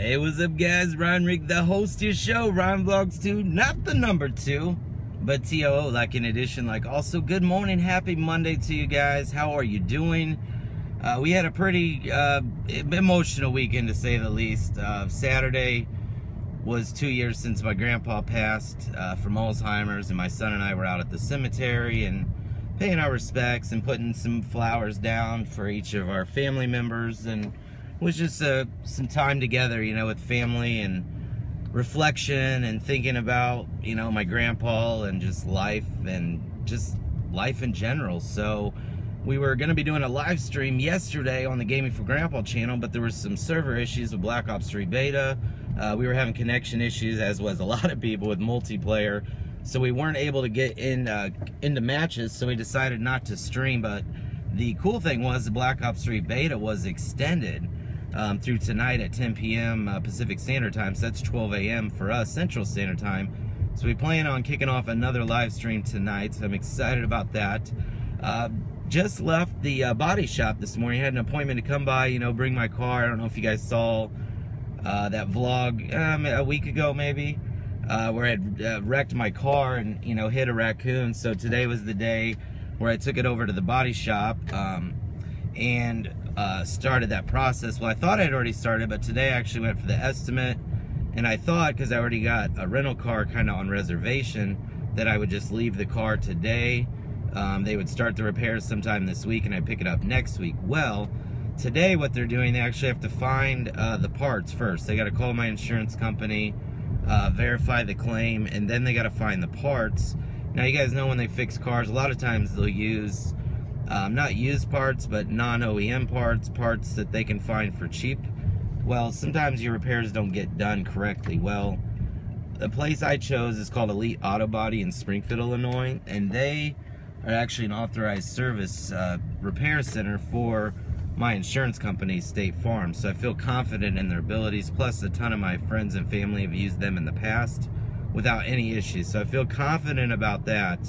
Hey, what's up, guys? Ryan Rick, the host of your show, Ryan Vlogs 2, not the number 2, but TOO, like in addition. Also, good morning, happy Monday to you guys. How are you doing? We had a pretty emotional weekend, to say the least. Saturday was 2 years since my grandpa passed from Alzheimer's, and my son and I were out at the cemetery and paying our respects and putting some flowers down for each of our family members, and was just some time together, you know, with family and reflection and thinking about, you know, my grandpa and just life in general. So we were going to be doing a live stream yesterday on the Gaming for Grandpa channel, but there was some server issues with Black Ops 3 beta. We were having connection issues, as was a lot of people with multiplayer, so we weren't able to get into matches, so we decided not to stream. But the cool thing was the Black Ops 3 beta was extended through tonight at 10 p.m. Pacific Standard Time, so that's 12 a.m. for us Central Standard Time. So we plan on kicking off another live stream tonight, so I'm excited about that. Just left the body shop this morning. I had an appointment to come by, you know, bring my car. I don't know if you guys saw that vlog a week ago maybe, where I had wrecked my car and, you know, hit a raccoon. So today was the day where I took it over to the body shop and started that process. Well, I thought I'd already started, but today I actually went for the estimate, and I thought, because I already got a rental car kind of on reservation, that I would just leave the car today. They would start the repairs sometime this week and I'd pick it up next week. Well, today what they're doing, they actually have to find the parts first. They got to call my insurance company, verify the claim, and then they got to find the parts. Now, you guys know when they fix cars, a lot of times they'll use not used parts, but non-OEM parts that they can find for cheap. Well, sometimes your repairs don't get done correctly. Well, the place I chose is called Elite Auto Body in Springfield, Illinois, and they are actually an authorized service repair center for my insurance company, State Farm. So I feel confident in their abilities, plus a ton of my friends and family have used them in the past without any issues. So I feel confident about that,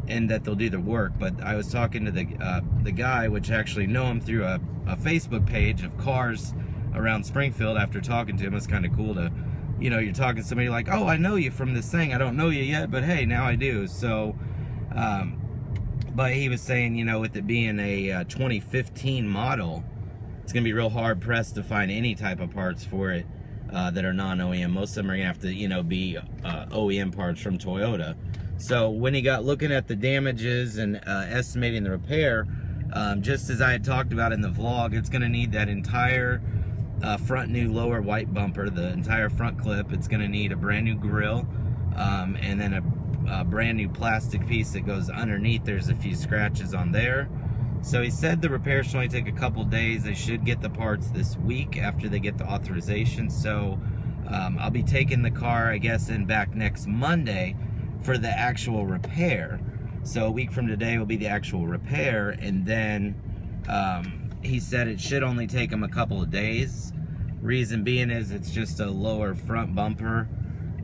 and that they'll do the work. But I was talking to the guy, which I actually know him through a Facebook page of cars around Springfield. After talking to him, it's kind of cool to, you know, you're talking to somebody like, oh, I know you from this thing. I don't know you yet, but hey, now I do. So but he was saying, you know, with it being a 2015 model, it's gonna be real hard pressed to find any type of parts for it that are non-OEM. Most of them are gonna have to, you know, be OEM parts from Toyota. So when he got looking at the damages and estimating the repair, just as I had talked about in the vlog, it's gonna need that entire front new lower white bumper, the entire front clip. It's gonna need a brand new grille, and then a brand new plastic piece that goes underneath. There's a few scratches on there. So he said the repair should only take a couple days. They should get the parts this week after they get the authorization. So I'll be taking the car, I guess, in back next Monday for the actual repair. So a week from today will be the actual repair, and then he said it should only take him a couple of days. Reason being is it's just a lower front bumper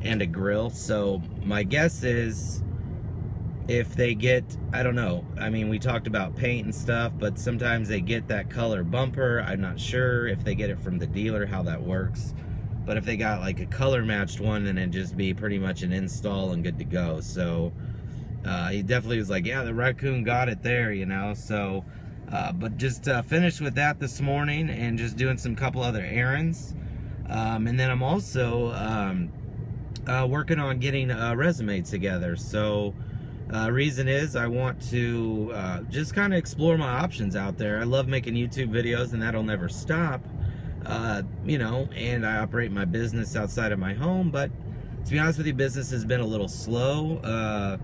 and a grill. So my guess is if they get, I don't know, I mean, we talked about paint and stuff, but sometimes they get that color bumper. I'm not sure if they get it from the dealer, how that works, but if they got like a color matched one, then it'd just be pretty much an install and good to go. So he definitely was like, yeah, the raccoon got it there, you know. So but just finished with that this morning and just doing some couple other errands, and then I'm also working on getting a resume together. So reason is I want to just kind of explore my options out there. I love making YouTube videos, and that'll never stop, you know, and I operate my business outside of my home. But to be honest with you, business has been a little slow,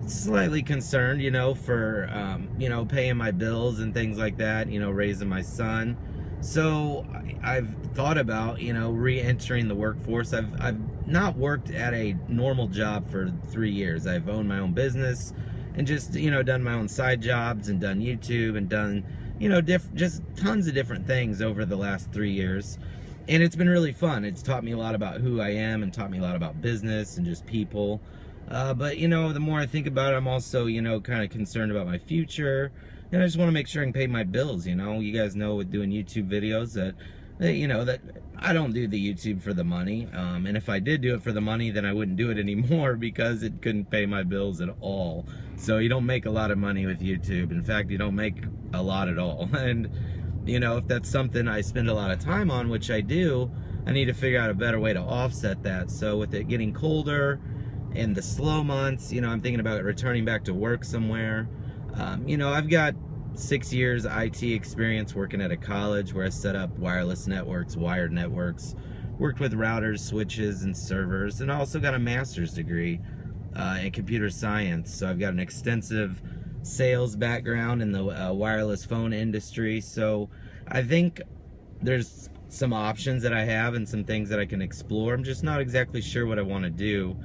slightly concerned, you know, for you know, paying my bills and things like that, you know, raising my son. So I've thought about, you know, re-entering the workforce. I've not worked at a normal job for 3 years. I've owned my own business and just, you know, done my own side jobs and done YouTube and done, you know, just tons of different things over the last 3 years. And it's been really fun. It's taught me a lot about who I am and taught me a lot about business and just people. But, you know, the more I think about it, I'm also, you know, kind of concerned about my future. And I just want to make sure I can pay my bills, you know. You guys know with doing YouTube videos that you know, that I don't do the YouTube for the money. And if I did do it for the money, then I wouldn't do it anymore because it couldn't pay my bills at all. So you don't make a lot of money with YouTube. In fact, you don't make a lot at all. And, you know, if that's something I spend a lot of time on, which I do, I need to figure out a better way to offset that. So with it getting colder and the slow months, you know, I'm thinking about returning back to work somewhere. You know, I've got 6 years IT experience working at a college where I set up wireless networks, wired networks, worked with routers, switches, and servers, and I also got a master's degree in computer science. So I've got an extensive sales background in the wireless phone industry. So I think there's some options that I have and some things that I can explore. I'm just not exactly sure what I want to do.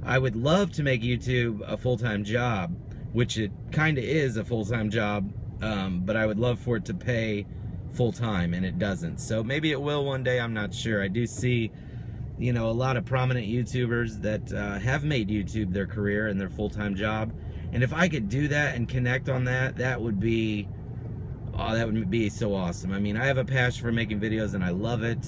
I would love to make YouTube a full-time job, which it kind of is a full-time job, but I would love for it to pay full-time, and it doesn't. So maybe it will one day, I'm not sure. I do see, you know, a lot of prominent YouTubers that have made YouTube their career and their full-time job, and if I could do that and connect on that, that would be, oh, that would be so awesome. I mean, I have a passion for making videos and I love it.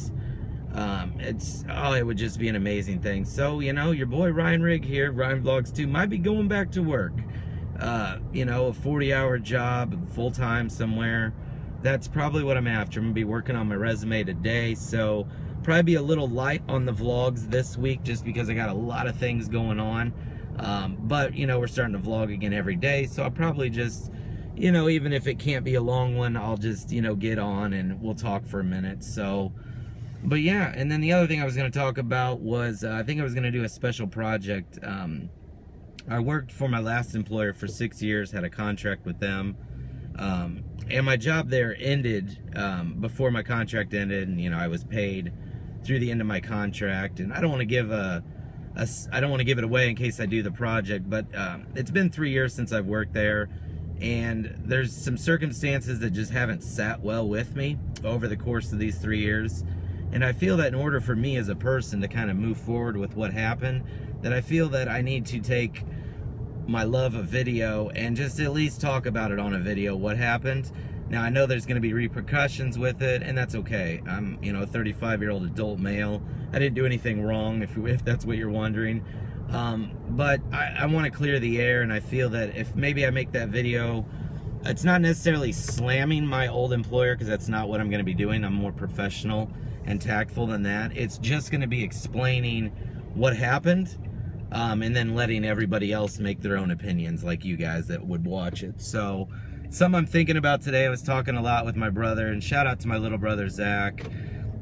It would just be an amazing thing. So, you know, your boy Ryan Rigg here, Ryan Vlogs 2, might be going back to work. You know, a 40-hour job, full-time somewhere. That's probably what I'm after. I'm gonna be working on my resume today, so probably be a little light on the vlogs this week just because I got a lot of things going on. But, you know, we're starting to vlog again every day, so I'll probably just, you know, even if it can't be a long one, I'll just, you know, get on and we'll talk for a minute. So, but yeah, and then the other thing I was going to talk about was, I think I was going to do a special project. I worked for my last employer for 6 years, had a contract with them, and my job there ended before my contract ended, and, you know, I was paid through the end of my contract, and I don't want to give I don't want to give it away in case I do the project, but it's been 3 years since I've worked there, and there's some circumstances that just haven't sat well with me over the course of these 3 years. And I feel that in order for me as a person to kind of move forward with what happened, that I feel that I need to take my love of video and just at least talk about it on a video, what happened. Now, I know there's going to be repercussions with it, and that's okay. I'm, you know, a 35-year-old adult male. I didn't do anything wrong, if that's what you're wondering. But I want to clear the air, and I feel that if maybe I make that video, it's not necessarily slamming my old employer, because that's not what I'm going to be doing. I'm more professional and tactful than that. It's just going to be explaining what happened, and then letting everybody else make their own opinions, like you guys that would watch it. So, something I'm thinking about today, I was talking a lot with my brother, and shout out to my little brother Zach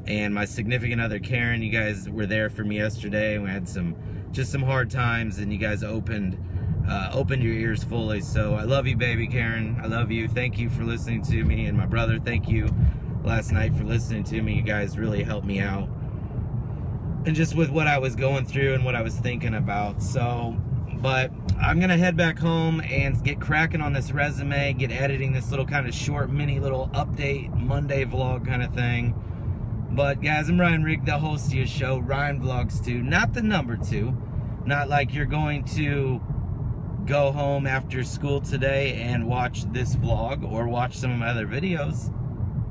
and my significant other Karen. You guys were there for me yesterday. We had just some hard times, and you guys opened your ears fully. So I love you, baby Karen. I love you. Thank you for listening to me, and my brother, thank you last night for listening to me. You guys really helped me out, and just with what I was going through and what I was thinking about. So, but I'm gonna head back home and get cracking on this resume, get editing this little kind of short mini little update Monday vlog kind of thing. But guys, I'm Ryan Rigg, the host of your show, Ryan Vlogs 2, not the number 2. Not like you're going to go home after school today and watch this vlog or watch some of my other videos,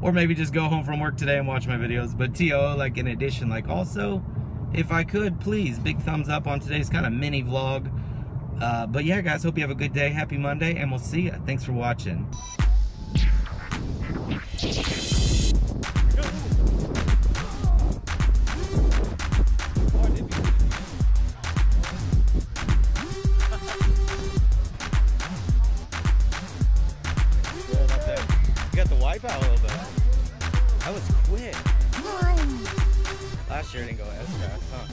or maybe just go home from work today and watch my videos. But TO, like in addition, like also, if I could, please, big thumbs up on today's kind of mini vlog. But yeah, guys, hope you have a good day. Happy Monday, and we'll see ya. Thanks for watching. You got the wipeout a little bit. That was quick. Last year didn't go as fast, huh?